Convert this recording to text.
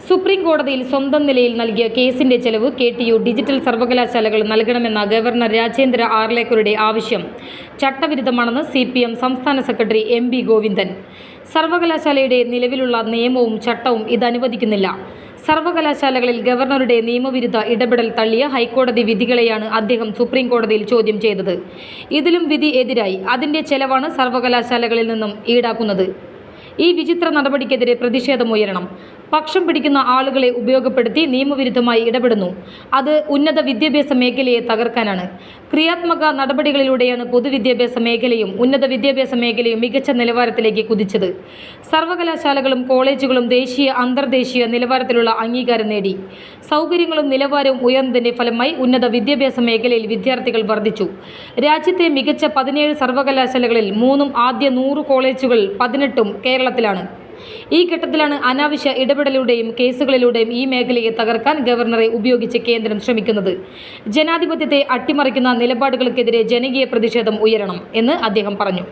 Supreme കോടതിയിൽ സ്വന്തം നിലയിൽ നൽകിയ കേസിന്റെ ചെലവ് KTU ഡിജിറ്റൽ സർവകലാശാലകൾ നൽകണമെന്ന ഗവർണർ രാജേന്ദ്ര ആർലേക്കറുടെ ആവശ്യം ചട്ടവിരുദ്ധമാണെന്ന് CPM സംസ്ഥാന സെക്രട്ടറി MB ഗോവിന്ദൻ. സർവകലാശാലയുടെ നിലവിലുള്ള നിയമവും ചട്ടവും ഇത് അനുവദിക്കുന്നില്ല. സർവകലാശാലകളിൽ ഗവർണറുടെ നിയമവിരുദ്ധ ഇടപെടൽ തള്ളിയ ഹൈക്കോടതി വിധികളെയാണ് അദ്ദേഹം സുപ്രീം കോടതിയിൽ ചോദ്യം ചെയ്തത്. ഇതിലും വിധി എതിരായി അതിന്റെ ചെലവാണ് സർവകലാശാലകളിൽ നിന്നും ഈടാക്കുന്നത്. ഈ വിചിത്ര നടപടിക്കെതിരെ പ്രതിഷേധമുയരണം. പക്ഷം പിടിക്കുന്ന ആളുകളെ ഉപയോഗപ്പെടുത്തി നിയമവിരുദ്ധമായി ഇടപെടുന്നു. അത് ഉന്നത വിദ്യാഭ്യാസ മേഖലയെ തകർക്കാനാണ്. ക്രിയാത്മക നടപടികളിലൂടെയാണ് പൊതുവിദ്യാഭ്യാസ മേഖലയും ഉന്നത വിദ്യാഭ്യാസ മേഖലയും മികച്ച നിലവാരത്തിലേക്ക് കുതിച്ചത്. സർവകലാശാലകളും കോളേജുകളും ദേശീയ അന്തർദേശീയ നിലവാരത്തിലുള്ള അംഗീകാരം നേടി. സൗകര്യങ്ങളും നിലവാരവും ഉയർന്നതിന്റെ ഫലമായി ഉന്നത വിദ്യാഭ്യാസ മേഖലയിൽ വിദ്യാർത്ഥികൾ വർദ്ധിച്ചു. രാജ്യത്തെ മികച്ച 17 സർവകലാശാലകളിൽ 3 ആദ്യ 100 കോളേജുകൾ 18 കേരളത്തിലാണ്. ഈ ഘട്ടത്തിലാണ് അനാവശ്യ ഇടപെടലിലൂടെയും കേസുകളിലൂടെയും ഈ മേഖലയെ തകർക്കാൻ ഗവർണറെ ഉപയോഗിച്ച് കേന്ദ്രം ശ്രമിക്കുന്നത്. ജനാധിപത്യത്തെ അട്ടിമറിക്കുന്ന നിലപാടുകൾക്കെതിരെ ജനകീയ പ്രതിഷേധം ഉയരണം എന്ന് അദ്ദേഹം പറഞ്ഞു.